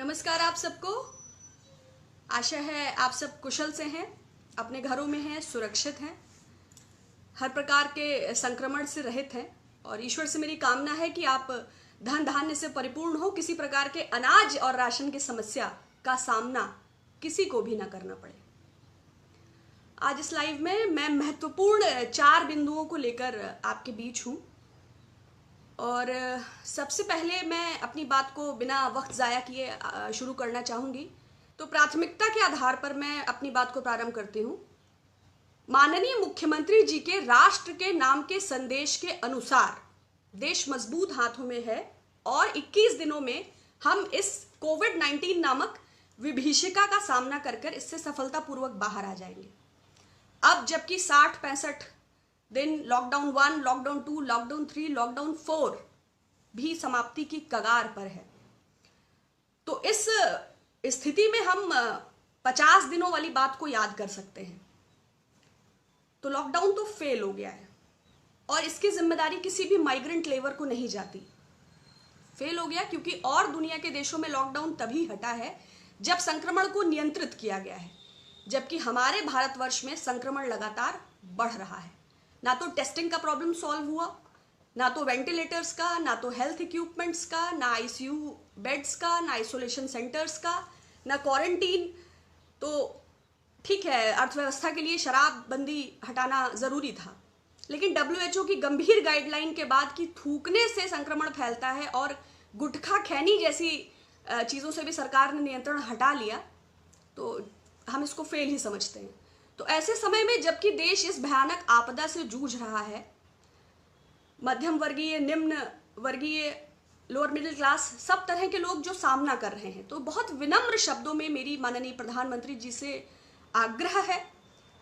नमस्कार आप सबको। आशा है आप सब कुशल से हैं, अपने घरों में हैं, सुरक्षित हैं, हर प्रकार के संक्रमण से रहित हैं और ईश्वर से मेरी कामना है कि आप धन धान्य से परिपूर्ण हो, किसी प्रकार के अनाज और राशन की समस्या का सामना किसी को भी ना करना पड़े। आज इस लाइव में मैं महत्वपूर्ण 4 बिंदुओं को लेकर आपके बीच हूँ और सबसे पहले मैं अपनी बात को बिना वक्त ज़ाया किए शुरू करना चाहूँगी। तो प्राथमिकता के आधार पर मैं अपनी बात को प्रारंभ करती हूँ। माननीय मुख्यमंत्री जी के राष्ट्र के नाम के संदेश के अनुसार देश मजबूत हाथों में है और 21 दिनों में हम इस कोविड-19 नामक विभीषिका का सामना कर इससे सफलतापूर्वक बाहर आ जाएंगे। अब जबकि 60-65 दिन लॉकडाउन 1, लॉकडाउन 2, लॉकडाउन 3, लॉकडाउन 4 भी समाप्ति की कगार पर है, तो इस स्थिति में हम 50 दिनों वाली बात को याद कर सकते हैं। तो लॉकडाउन तो फेल हो गया है और इसकी जिम्मेदारी किसी भी माइग्रेंट लेबर को नहीं जाती। फेल हो गया क्योंकि और दुनिया के देशों में लॉकडाउन तभी हटा है जब संक्रमण को नियंत्रित किया गया है, जबकि हमारे भारतवर्ष में संक्रमण लगातार बढ़ रहा है। ना तो टेस्टिंग का प्रॉब्लम सॉल्व हुआ, ना तो वेंटिलेटर्स का, ना तो हेल्थ इक्विपमेंट्स का, ना आईसीयू बेड्स का, ना आइसोलेशन सेंटर्स का, ना क्वारंटीन। तो ठीक है, अर्थव्यवस्था के लिए शराबबंदी हटाना जरूरी था, लेकिन WHO की गंभीर गाइडलाइन के बाद कि थूकने से संक्रमण फैलता है और गुटखा खैनी जैसी चीज़ों से भी सरकार ने नियंत्रण हटा लिया, तो हम इसको फेल ही समझते हैं। तो ऐसे समय में जबकि देश इस भयानक आपदा से जूझ रहा है, मध्यम वर्गीय, निम्न वर्गीय, लोअर मिडिल क्लास, सब तरह के लोग जो सामना कर रहे हैं, तो बहुत विनम्र शब्दों में मेरी माननीय प्रधानमंत्री जी से आग्रह है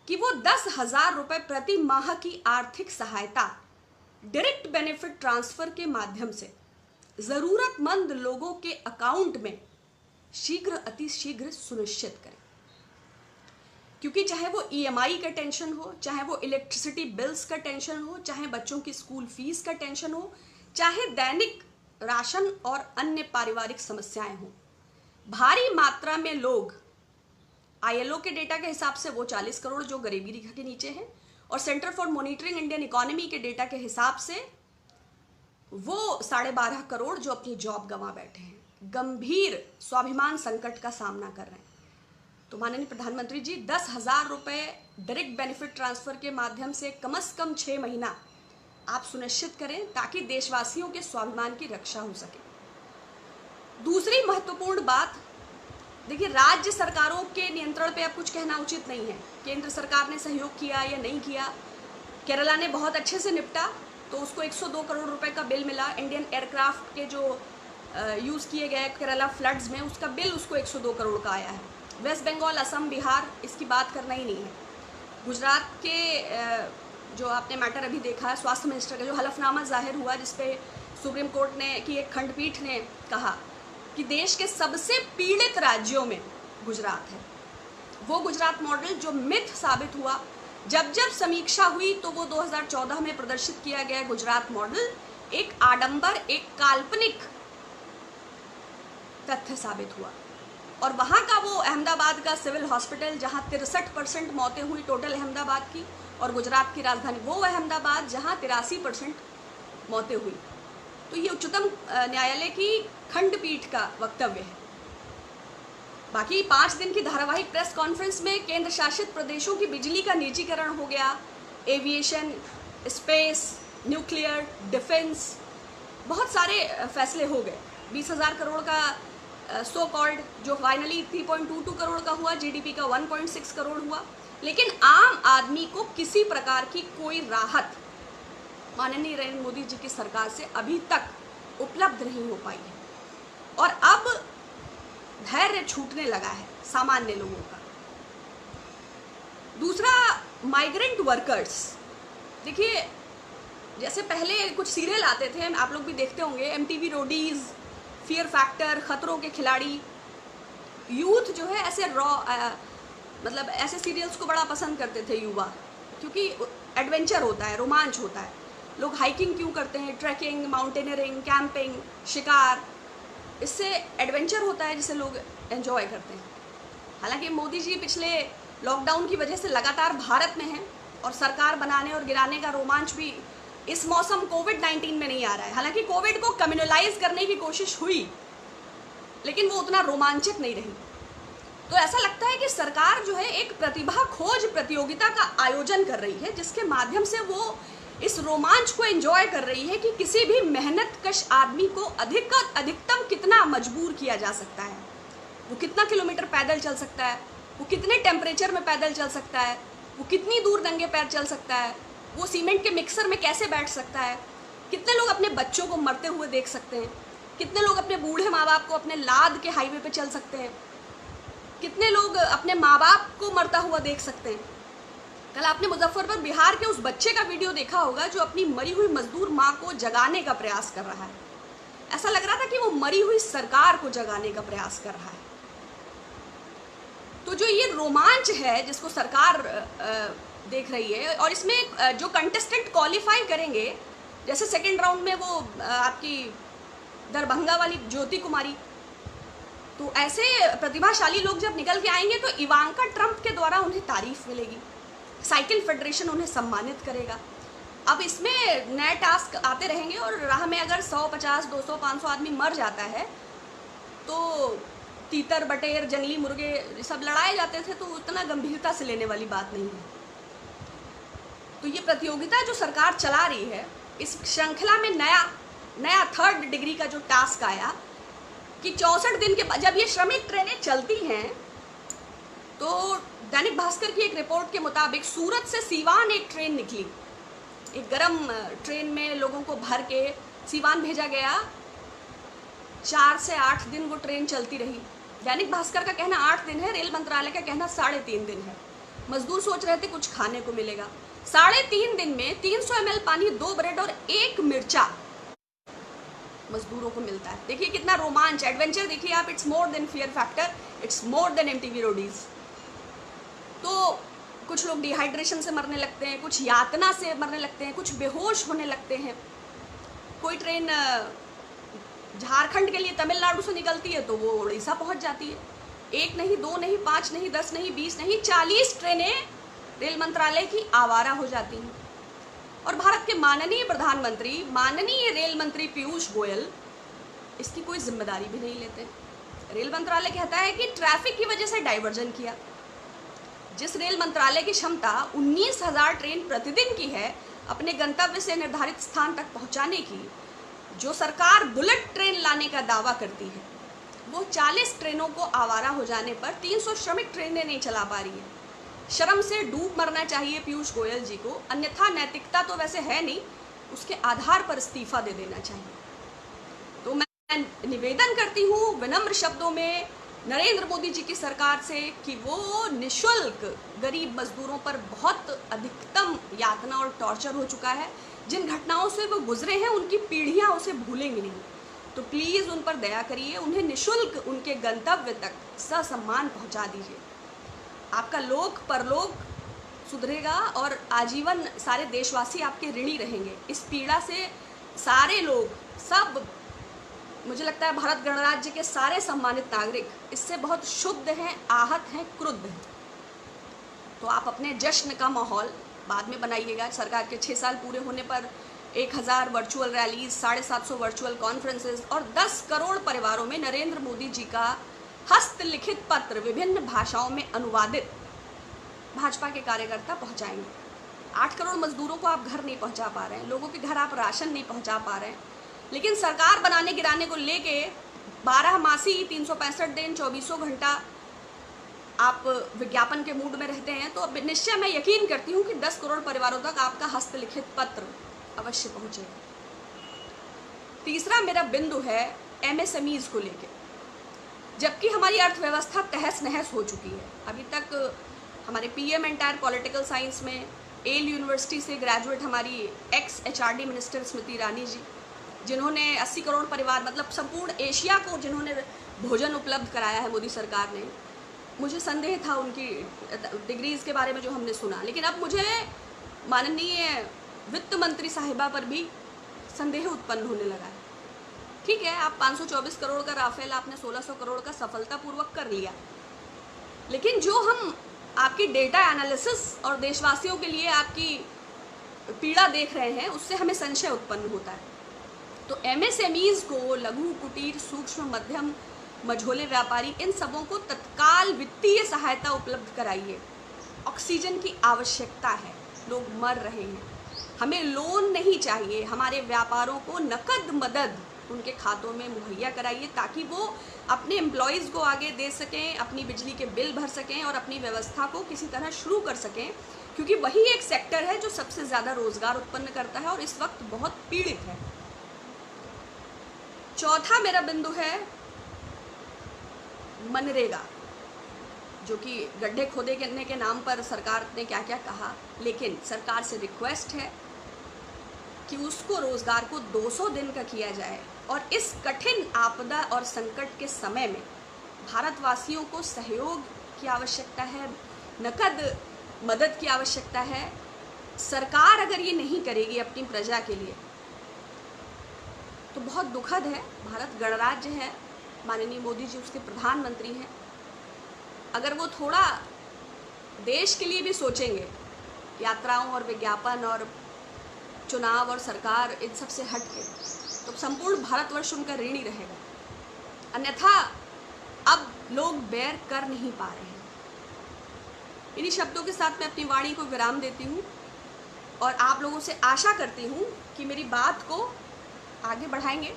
कि वो 10,000 रुपए प्रति माह की आर्थिक सहायता डायरेक्ट बेनिफिट ट्रांसफर के माध्यम से जरूरतमंद लोगों के अकाउंट में शीघ्र अतिशीघ्र सुनिश्चित करें। क्योंकि चाहे वो EMI का टेंशन हो, चाहे वो इलेक्ट्रिसिटी बिल्स का टेंशन हो, चाहे बच्चों की स्कूल फीस का टेंशन हो, चाहे दैनिक राशन और अन्य पारिवारिक समस्याएं हो, भारी मात्रा में लोग, ILO के डेटा के हिसाब से वो 40 करोड़ जो गरीबी रेखा के नीचे हैं और centre for monitoring Indian economy के डेटा के हिसाब से वो 12.5 करोड़ जो अपनी जॉब गंवा बैठे हैं, गंभीर स्वाभिमान संकट का सामना कर रहे हैं। तो माननीय प्रधानमंत्री जी 10,000 रुपए डायरेक्ट बेनिफिट ट्रांसफर के माध्यम से कम से कम 6 महीना आप सुनिश्चित करें ताकि देशवासियों के स्वाभिमान की रक्षा हो सके। दूसरी महत्वपूर्ण बात, देखिए, राज्य सरकारों के नियंत्रण पे अब कुछ कहना उचित नहीं है। केंद्र सरकार ने सहयोग किया या नहीं किया, केरला ने बहुत अच्छे से निपटा तो उसको 102 करोड़ रुपए का बिल मिला। इंडियन एयरक्राफ्ट के जो यूज़ किए गए केरला फ्लड्स में, उसका बिल उसको 102 करोड़ का आया है। वेस्ट बंगाल, असम, बिहार, इसकी बात करना ही नहीं है। गुजरात के जो आपने मैटर अभी देखा है, स्वास्थ्य मिनिस्टर का जो हलफनामा जाहिर हुआ जिसपे सुप्रीम कोर्ट ने की एक खंडपीठ ने कहा कि देश के सबसे पीड़ित राज्यों में गुजरात है। वो गुजरात मॉडल जो मिथ साबित हुआ, जब जब समीक्षा हुई तो वो 2014 में प्रदर्शित किया गया गुजरात मॉडल एक आडंबर, एक काल्पनिक तथ्य साबित हुआ। और वहाँ का वो अहमदाबाद का सिविल हॉस्पिटल जहाँ 63% मौतें हुई टोटल अहमदाबाद की, और गुजरात की राजधानी वो अहमदाबाद जहाँ 83% मौतें हुई। तो ये उच्चतम न्यायालय की खंडपीठ का वक्तव्य है। बाकी 5 दिन की धारावाहिक प्रेस कॉन्फ्रेंस में केंद्र शासित प्रदेशों की बिजली का निजीकरण हो गया, एविएशन, स्पेस, न्यूक्लियर, डिफेंस, बहुत सारे फैसले हो गए। 20,000 करोड़ का सो कॉल्ड जो फाइनली 3.22 करोड़ का हुआ, GDP का 1.6 करोड़ हुआ, लेकिन आम आदमी को किसी प्रकार की कोई राहत माननीय नरेंद्र मोदी जी की सरकार से अभी तक उपलब्ध नहीं हो पाई है। और अब धैर्य छूटने लगा है सामान्य लोगों का। दूसरा, माइग्रेंट वर्कर्स। देखिए, जैसे पहले कुछ सीरियल आते थे, आप लोग भी देखते होंगे, MTV रोडीज, फियर फैक्टर, खतरों के खिलाड़ी। यूथ जो है ऐसे मतलब ऐसे सीरियल्स को बड़ा पसंद करते थे युवा, क्योंकि एडवेंचर होता है, रोमांच होता है। लोग हाइकिंग क्यों करते हैं, ट्रैकिंग, माउंटेनियरिंग, कैंपिंग, शिकार, इससे एडवेंचर होता है जिसे लोग एंजॉय करते हैं। हालांकि मोदी जी पिछले लॉकडाउन की वजह से लगातार भारत में हैं और सरकार बनाने और गिराने का रोमांच भी इस मौसम कोविड-19 में नहीं आ रहा है। हालांकि कोविड को कम्युनलाइज करने की कोशिश हुई, लेकिन वो उतना रोमांचक नहीं रही। तो ऐसा लगता है कि सरकार जो है एक प्रतिभा खोज प्रतियोगिता का आयोजन कर रही है, जिसके माध्यम से वो इस रोमांच को एंजॉय कर रही है कि किसी भी मेहनत कश आदमी को अधिकतम कितना मजबूर किया जा सकता है, वो कितना किलोमीटर पैदल चल सकता है, वो कितने टेम्परेचर में पैदल चल सकता है, वो कितनी दूर नंगे पैर चल सकता है, वो सीमेंट के मिक्सर में कैसे बैठ सकता है, कितने लोग अपने बच्चों को मरते हुए देख सकते हैं, कितने लोग अपने बूढ़े माँ बाप को अपने लाद के हाईवे पे चल सकते हैं, कितने लोग अपने माँ बाप को मरता हुआ देख सकते हैं। कल आपने मुजफ्फरपुर बिहार के उस बच्चे का वीडियो देखा होगा जो अपनी मरी हुई मजदूर माँ को जगाने का प्रयास कर रहा है। ऐसा लग रहा था कि वो मरी हुई सरकार को जगाने का प्रयास कर रहा है। तो जो ये रोमांच है जिसको सरकार देख रही है, और इसमें जो कंटेस्टेंट क्वालिफाई करेंगे, जैसे सेकेंड राउंड में वो आपकी दरभंगा वाली ज्योति कुमारी, तो ऐसे प्रतिभाशाली लोग जब निकल के आएंगे तो इवांका ट्रंप के द्वारा उन्हें तारीफ मिलेगी, साइकिल फेडरेशन उन्हें सम्मानित करेगा। अब इसमें नए टास्क आते रहेंगे और राह में अगर 100, 50, 200, 500 आदमी मर जाता है तो तीतर बटेर जंगली मुर्गे सब लड़ाए जाते थे, तो उतना गंभीरता से लेने वाली बात नहीं है। तो ये प्रतियोगिता जो सरकार चला रही है, इस श्रृंखला में नया 3rd डिग्री का जो टास्क आया कि 64 दिन के बाद जब ये श्रमिक ट्रेनें चलती हैं, तो दैनिक भास्कर की एक रिपोर्ट के मुताबिक सूरत से सीवान एक ट्रेन निकली, एक गर्म ट्रेन में लोगों को भर के सीवान भेजा गया। 4 से 8 दिन वो ट्रेन चलती रही। दैनिक भास्कर का कहना 8 दिन है, रेल मंत्रालय का कहना 3.5 दिन है। मजदूर सोच रहे थे कुछ खाने को मिलेगा। 3.5 दिन में 300 ml पानी, 2 ब्रेड और 1 मिर्चा मजदूरों को मिलता है। देखिए कितना रोमांच, एडवेंचर देखिए आप। It's more than fear factor, it's more than MTV Roadies. तो कुछ लोग डिहाइड्रेशन से मरने लगते हैं, कुछ यातना से मरने लगते हैं, कुछ बेहोश होने लगते हैं। कोई ट्रेन झारखंड के लिए तमिलनाडु से निकलती है तो वो उड़ीसा पहुंच जाती है। 1 नहीं, 2 नहीं, 5 नहीं, 10 नहीं, 20 नहीं, 40 ट्रेनें रेल मंत्रालय की आवारा हो जाती हैं। और भारत के माननीय प्रधानमंत्री, माननीय रेल मंत्री पीयूष गोयल इसकी कोई जिम्मेदारी भी नहीं लेते। रेल मंत्रालय कहता है कि ट्रैफिक की वजह से डाइवर्जन किया। जिस रेल मंत्रालय की क्षमता 19,000 ट्रेन प्रतिदिन की है अपने गंतव्य से निर्धारित स्थान तक पहुंचाने की, जो सरकार बुलेट ट्रेन लाने का दावा करती है, वो 40 ट्रेनों को आवारा हो जाने पर 300 श्रमिक ट्रेनें नहीं चला पा रही है। शर्म से डूब मरना चाहिए पीयूष गोयल जी को, अन्यथा नैतिकता तो वैसे है नहीं, उसके आधार पर इस्तीफा दे देना चाहिए। तो मैं निवेदन करती हूँ विनम्र शब्दों में नरेंद्र मोदी जी की सरकार से कि वो निःशुल्क गरीब मजदूरों पर बहुत अधिकतम यातना और टॉर्चर हो चुका है। जिन घटनाओं से वो गुजरे हैं उनकी पीढ़ियां उसे भूलेंगी नहीं। तो प्लीज़ उन पर दया करिए, उन्हें निःशुल्क उनके गंतव्य तक ससम्मान पहुंचा दीजिए। आपका लोक परलोक सुधरेगा और आजीवन सारे देशवासी आपके ऋणी रहेंगे। इस पीड़ा से सारे लोग, सब, मुझे लगता है भारत गणराज्य के सारे सम्मानित नागरिक इससे बहुत शुद्ध हैं, आहत हैं, क्रुद्ध हैं। तो आप अपने जश्न का माहौल बाद में बनाइएगा। सरकार के 6 साल पूरे होने पर 1000 वर्चुअल रैलीज, 750 वर्चुअल कॉन्फ्रेंसेस और 10 करोड़ परिवारों में नरेंद्र मोदी जी का हस्तलिखित पत्र विभिन्न भाषाओं में अनुवादित भाजपा के कार्यकर्ता पहुंचाएंगे। 8 करोड़ मजदूरों को आप घर नहीं पहुंचा पा रहे हैं, लोगों के घर आप राशन नहीं पहुंचा पा रहे हैं, लेकिन सरकार बनाने गिराने को लेके 12 मासी 365 दिन 24 घंटा आप विज्ञापन के मूड में रहते हैं। तो अब निश्चय मैं यकीन करती हूँ कि 10 करोड़ परिवारों तक आपका हस्तलिखित पत्र अवश्य पहुँचेगा। तीसरा मेरा बिंदु है MSMEs को लेके। जबकि हमारी अर्थव्यवस्था तहस नहस हो चुकी है, अभी तक हमारे PM एंटायर पॉलिटिकल साइंस में एल यूनिवर्सिटी से ग्रेजुएट हमारी x HRD minister Smriti Irani ji, जिन्होंने 80 करोड़ परिवार, मतलब संपूर्ण एशिया को जिन्होंने भोजन उपलब्ध कराया है मोदी सरकार ने, मुझे संदेह था उनकी डिग्रीज के बारे में जो हमने सुना, लेकिन अब मुझे माननीय वित्त मंत्री साहिबा पर भी संदेह उत्पन्न होने लगा है। ठीक है, आप 524 करोड़ का राफेल आपने 1600 करोड़ का सफलतापूर्वक कर लिया, लेकिन जो हम आपकी डेटा एनालिसिस और देशवासियों के लिए आपकी पीड़ा देख रहे हैं, उससे हमें संशय उत्पन्न होता है। तो एमएसएमईज को, लघु कुटीर सूक्ष्म मध्यम मझोले व्यापारी, इन सबों को तत्काल वित्तीय सहायता उपलब्ध कराइए। ऑक्सीजन की आवश्यकता है, लोग मर रहे हैं, हमें लोन नहीं चाहिए, हमारे व्यापारों को नकद मदद उनके खातों में मुहैया कराइए ताकि वो अपने एम्प्लॉयज़ को आगे दे सकें, अपनी बिजली के बिल भर सकें और अपनी व्यवस्था को किसी तरह शुरू कर सकें, क्योंकि वही एक सेक्टर है जो सबसे ज़्यादा रोजगार उत्पन्न करता है और इस वक्त बहुत पीड़ित है। चौथा मेरा बिंदु है मनरेगा, जो कि गड्ढे खोदे करने के नाम पर सरकार ने क्या क्या कहा, लेकिन सरकार से रिक्वेस्ट है कि उसको रोजगार को 200 दिन का किया जाए और इस कठिन आपदा और संकट के समय में भारतवासियों को सहयोग की आवश्यकता है, नकद मदद की आवश्यकता है। सरकार अगर ये नहीं करेगी अपनी प्रजा के लिए तो बहुत दुखद है। भारत गणराज्य है, माननीय मोदी जी उसके प्रधानमंत्री हैं, अगर वो थोड़ा देश के लिए भी सोचेंगे, यात्राओं और विज्ञापन और चुनाव और सरकार इन सब से हट के, तो संपूर्ण भारतवर्ष उनका ऋणी रहेगा। अन्यथा अब लोग बेर कर नहीं पा रहे हैं। इन्हीं शब्दों के साथ मैं अपनी वाणी को विराम देती हूँ और आप लोगों से आशा करती हूँ कि मेरी बात को आगे बढ़ाएंगे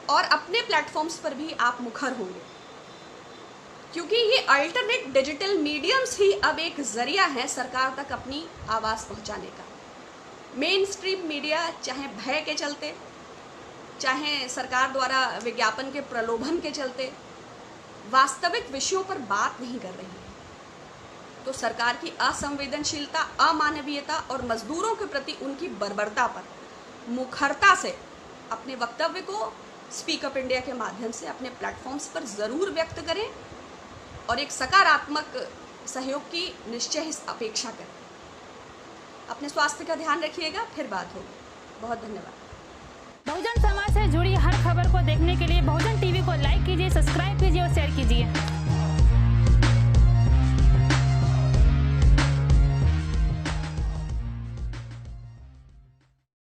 और अपने प्लेटफॉर्म्स पर भी आप मुखर होंगे, क्योंकि ये अल्टरनेट डिजिटल मीडियम्स ही अब एक जरिया है सरकार तक अपनी आवाज़ पहुंचाने का। मेन स्ट्रीम मीडिया चाहे भय के चलते, चाहे सरकार द्वारा विज्ञापन के प्रलोभन के चलते वास्तविक विषयों पर बात नहीं कर रही है, तो सरकार की असंवेदनशीलता, अमानवीयता और मजदूरों के प्रति उनकी बर्बरता पर मुखरता से अपने वक्तव्य को स्पीक अप इंडिया के माध्यम से अपने प्लेटफॉर्म्स पर ज़रूर व्यक्त करें और एक सकारात्मक सहयोग की निश्चय अपेक्षा करें। अपने स्वास्थ्य का ध्यान रखिएगा, फिर बात होगी। बहुत धन्यवाद। बहुजन समाज से जुड़ी हर खबर को देखने के लिए बहुजन टीवी को